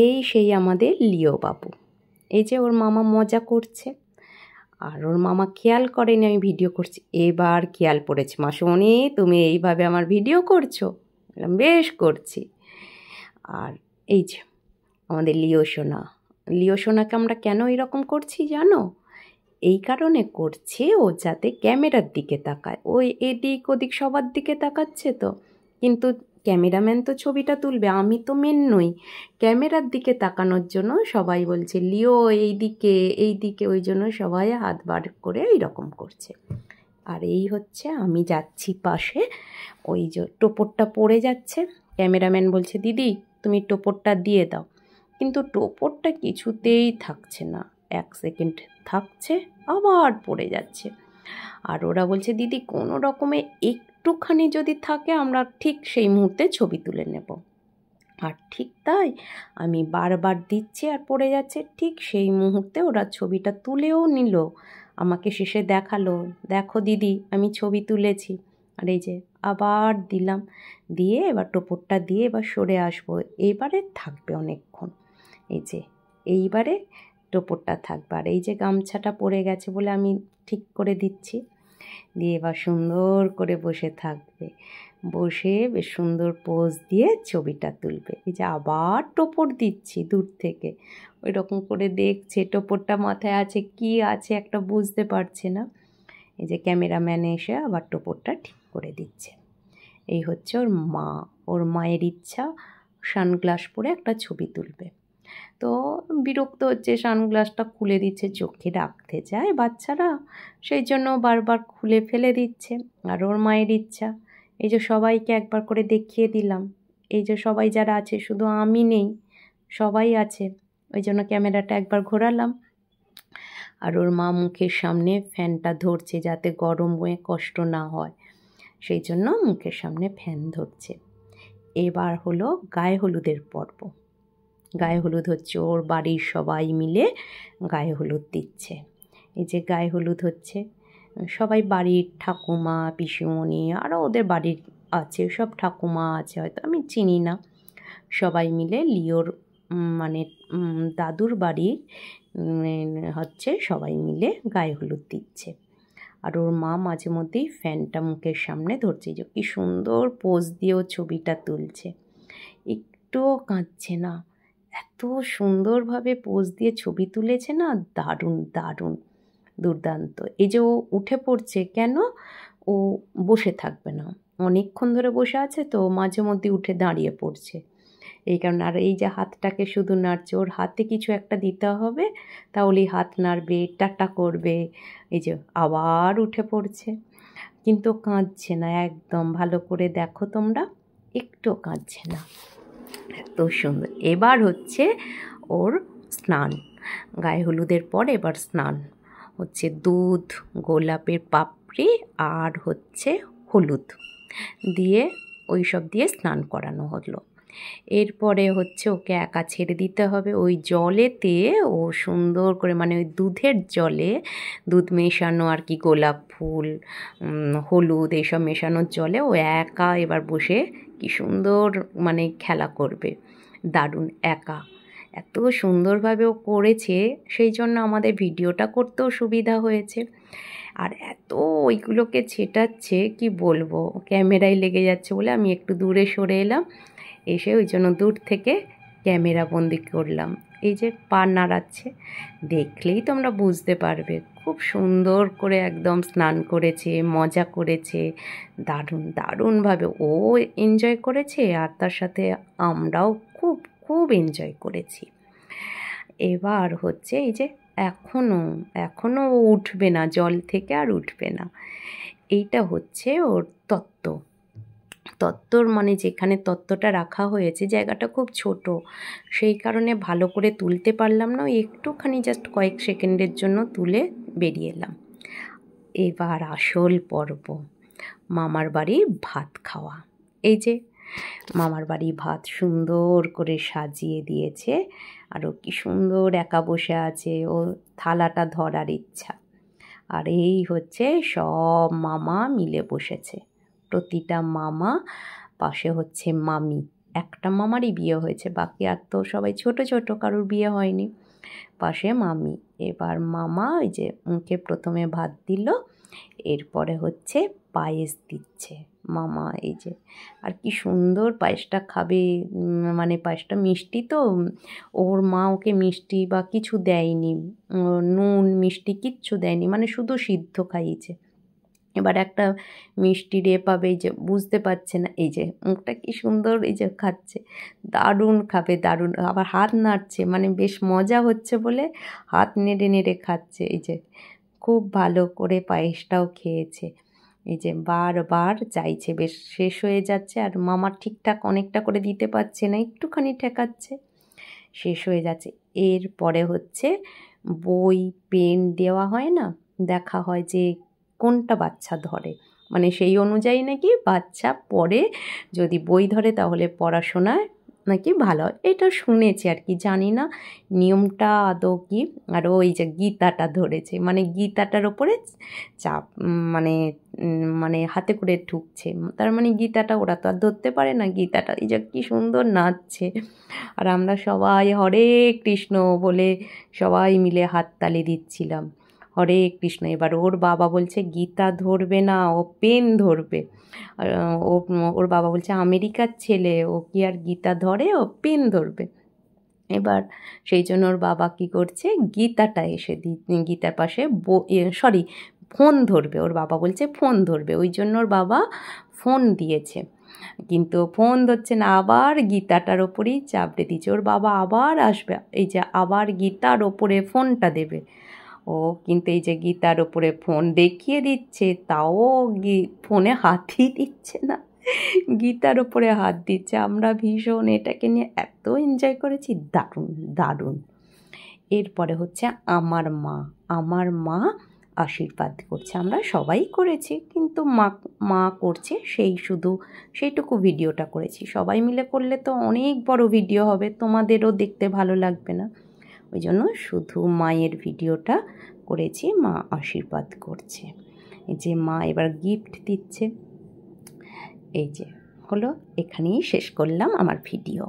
এই সেই আমাদের লিও বাবু। এই যে ওর মামা মজা করছে, আর ওর মামা খেয়াল করেনি আমি ভিডিও করছি। এবার খেয়াল পড়েছে, মাসুমণি তুমি এইভাবে আমার ভিডিও করছো? বললাম বেশ করছি। আর এই যে আমাদের লিও সোনা, লিও সোনাকে আমরা কেন এরকম করছি জানো? এই কারণে করছে ও যাতে ক্যামেরার দিকে তাকায়। ওই এদিক ওদিক সবার দিকে তাকাচ্ছে তো, কিন্তু ক্যামেরাম্যান তো ছবিটা তুলবে, আমি তো মেন নই। ক্যামেরার দিকে তাকানোর জন্য সবাই বলছে লিও এই দিকে এই দিকে, ওই জন্য সবাই হাত বার করে এইরকম করছে। আর এই হচ্ছে আমি যাচ্ছি পাশে, ওই যে টোপরটা পড়ে যাচ্ছে, ক্যামেরাম্যান বলছে দিদি তুমি টোপরটা দিয়ে দাও, কিন্তু টোপরটা কিছুতেই থাকছে না, 1 সেকেন্ড থাকছে আবার পড়ে যাচ্ছে। আর ওরা বলছে দিদি কোনো রকমে একটুখানি যদি থাকে আমরা ঠিক সেই মুহূর্তে ছবি তুলে নেব। আর ঠিক তাই, আমি বারবার দিচ্ছি আর পড়ে যাচ্ছে, ঠিক সেই মুহূর্তে ওরা ছবিটা তুলেও নিল, আমাকে শেষে দেখালো, দেখো দিদি আমি ছবি তুলেছি। আর এই যে আবার দিলাম, দিয়ে এবার টোপরটা দিয়ে এবার সরে আসবো, এইবারে থাকবে অনেকক্ষণ। এই যে এইবারে টোপরটা থাকবে, আর এই যে গামছাটা পড়ে গেছে বলে আমি ঠিক করে দিচ্ছি, দিয়ে এবার সুন্দর করে বসে থাকবে, বসে বেশ সুন্দর পোজ দিয়ে ছবিটা তুলবে। এই যে আবার টোপর দিচ্ছি দূর থেকে, ওই রকম করে দেখছে টোপরটা মাথায় আছে কি আছে একটা বুঝতে পারছে না। এই যে ক্যামেরাম্যান এসে আবার টোপরটা ঠিক করে দিচ্ছে। এই হচ্ছে ওর মা, ওর মায়ের ইচ্ছা সানগ্লাস পরে একটা ছবি তুলবে, তো বিরক্ত হচ্ছে, সানগ্লাসটা খুলে দিচ্ছে, চোখে রাখতে চায় বাচ্চারা, সেই জন্য বারবার খুলে ফেলে দিচ্ছে। আর ওর মায়ের ইচ্ছা, এই যে সবাইকে একবার করে দেখিয়ে দিলাম, এই যে সবাই যারা আছে, শুধু আমি নেই, সবাই আছে, ওই জন্য ক্যামেরাটা একবার ঘোরালাম। আর ওর মা মুখের সামনে ফ্যানটা ধরছে যাতে গরম হয়ে কষ্ট না হয়, সেই জন্য মুখের সামনে ফ্যান ধরছে। এবার হলো গায়ে হলুদের পর্ব। গায়ে হলুদ হচ্ছে, ওর বাড়ির সবাই মিলে গায়ে হলুদ দিচ্ছে। এই যে গায়ে হলুদ হচ্ছে, সবাই বাড়ির ঠাকুমা পিসিমণি আরও ওদের বাড়ির আছে, সব ঠাকুমা আছে হয়তো আমি চিনি না, সবাই মিলে লিওর মানে দাদুর বাড়ির হচ্ছে সবাই মিলে গায়ে হলুদ দিচ্ছে। আর ওর মা মাঝে মধ্যেই ফ্যানটা মুখের সামনে ধরছে, যে কি সুন্দর পোজ দিয়েও ছবিটা তুলছে, একটুও কাঁদছে না, এত সুন্দরভাবে পোজ দিয়ে ছবি তুলেছে না, দারুণ দারুণ দুর্দান্ত। এই যে ও উঠে পড়ছে কেন, ও বসে থাকবে না, অনেকক্ষণ ধরে বসে আছে তো মাঝে মধ্যে উঠে দাঁড়িয়ে পড়ছে, এই কারণে। আর এই যে হাতটাকে শুধু নাড়ছে, ওর হাতে কিছু একটা দিতে হবে, তাহলেই হাত নাড়বে, টাটা করবে। এই যে আবার উঠে পড়ছে, কিন্তু কাঁদছে না একদম, ভালো করে দেখো তোমরা, একটু কাঁদছে না, এত সুন্দর। এবার হচ্ছে ওর স্নান, গায়ে হলুদের পর এবার স্নান হচ্ছে, দুধ গোলাপের পাপড়ি আর হচ্ছে হলুদ দিয়ে ওই সব দিয়ে স্নান করানো হলো। এরপরে হচ্ছে ওকে একা ছেড়ে দিতে হবে, ওই জলেতে ও সুন্দর করে মানে ওই দুধের জলে, দুধ মেশানো আর কি, গোলাপ ফুল হলুদ এইসব মেশানোর জলে ও একা এবার বসে কি সুন্দর মানে খেলা করবে, দারুণ একা। এত সুন্দরভাবে ও করেছে, সেই জন্য আমাদের ভিডিওটা করতেও সুবিধা হয়েছে। আর এত ওইগুলোকে ছেটাচ্ছে কি বলবো, ক্যামেরায় লেগে যাচ্ছে বলে আমি একটু দূরে সরে এলাম, এসে ওই জন্য দূর থেকে ক্যামেরা বন্দি করলাম। এই যে পা নাড়াচ্ছে, দেখলেই তোমরা বুঝতে পারবে, খুব সুন্দর করে একদম স্নান করেছে, মজা করেছে, দারুণ দারুণভাবে ও এনজয় করেছে, আর তার সাথে আমরাও খুব খুব এনজয় করেছি। এবার হচ্ছে এই যে এখনও ও উঠবে না জল থেকে, আর উঠবে না। এইটা হচ্ছে ওর তত্ত্বর মানে যেখানে তত্ত্বটা রাখা হয়েছে জায়গাটা খুব ছোট, সেই কারণে ভালো করে তুলতে পারলাম না, ওই একটুখানি জাস্ট কয়েক সেকেন্ডের জন্য তুলে বেরিয়ে এলাম। এবার আসল পর্ব, মামার বাড়ি ভাত খাওয়া। এই যে মামার বাড়ি ভাত সুন্দর করে সাজিয়ে দিয়েছে, আর ও কি সুন্দর একা বসে আছে, ও থালাটা ধরার ইচ্ছা। আর এই হচ্ছে সব মামা মিলে বসেছে, প্রতিটা মামা, পাশে হচ্ছে মামি, একটা মামারই বিয়ে হয়েছে, বাকি আর তো সবাই ছোট ছোট, কারোর বিয়ে হয়নি। পাশে মামি। এবার মামা ওই যে মুখে প্রথমে ভাত দিল, এরপরে হচ্ছে পায়েস দিচ্ছে মামা। এই যে আর কি সুন্দর পায়েসটা খাবে, মানে পায়েসটা মিষ্টি তো, ওর মা ওকে মিষ্টি বা কিছু দেয়নি, নুন মিষ্টি কিচ্ছু দেয়নি, মানে শুধু সিদ্ধ খাইয়েছে। এবার একটা মিষ্টি রে পাবে, এই যে বুঝতে পারছে না, এই যে মুখটা কি সুন্দর, এই যে খাচ্ছে, দারুণ খাবে দারুণ, আবার হাত নাড়ছে, মানে বেশ মজা হচ্ছে বলে হাত নেড়ে নেড়ে খাচ্ছে। এই যে খুব ভালো করে পায়েসটাও খেয়েছে। এই যে বারবার চাইছে, বেশ শেষ হয়ে যাচ্ছে, আর মামা ঠিকঠাক অনেকটা করে দিতে পারছে না, একটুখানি ঠেকাচ্ছে, শেষ হয়ে যাচ্ছে। এরপরে হচ্ছে বই পেন দেওয়া হয় না, দেখা হয় যে কোনটা বাচ্চা ধরে, মানে সেই অনুযায়ী নাকি বাচ্চা পড়ে, যদি বই ধরে তাহলে পড়াশোনায় নাকি ভালো হয়, এটা শুনেছি আর কি, জানি না নিয়মটা আদৌ কি। আর ওই যে গীতাটা ধরেছে, মানে গীতাটার ওপরে চাপ, মানে মানে হাতে করে ঠুকছে, তার মানে গীতাটা ওরা তো আর ধরতে পারে না, গীতাটা এই যে কী সুন্দর নাচছে। আর আমরা সবাই হরে কৃষ্ণ বলে সবাই মিলে হাততালি দিচ্ছিলাম, হরে কৃষ্ণ। এবার ওর বাবা বলছে গীতা ধরবে না, ও পেন ধরবে। ও ওর বাবা বলছে আমেরিকার ছেলে, ও কি আর গীতা ধরে, ও পেন ধরবে। এবার সেই জন্য ওর বাবা কী করছে, গীতাটা এসে গীতার পাশে সরি ফোন ধরবে, ওর বাবা বলছে ফোন ধরবে, ওই জন্য ওর বাবা ফোন দিয়েছে, কিন্তু ফোন ধরছে না, আবার গীতাটার ওপরেই চাপড়ে দিচ্ছে। ওর বাবা আবার আসবে, এই যে আবার গীতার ওপরে ফোনটা দেবে, ও কিন্তু এই যে গীতার ওপরে ফোন দেখিয়ে দিচ্ছে, তাও ফোনে হাতই দিচ্ছে না, গীতার ওপরে হাত দিচ্ছে। আমরা ভীষণ এটাকে নিয়ে এত এনজয় করেছি, দারুণ দারুণ। এরপরে হচ্ছে আমার মা আশীর্বাদ করছে, আমরা সবাই করেছি, কিন্তু মা করছে, সেইটুকু ভিডিওটা করেছি। সবাই মিলে করলে তো অনেক বড় ভিডিও হবে, তোমাদেরও দেখতে ভালো লাগবে না, ওই জন্য শুধু মায়ের ভিডিওটা করেছি। মা আশীর্বাদ করছে, এই যে মা এবার গিফট দিচ্ছে। এই যে হলো, এখানেই শেষ করলাম আমার ভিডিও।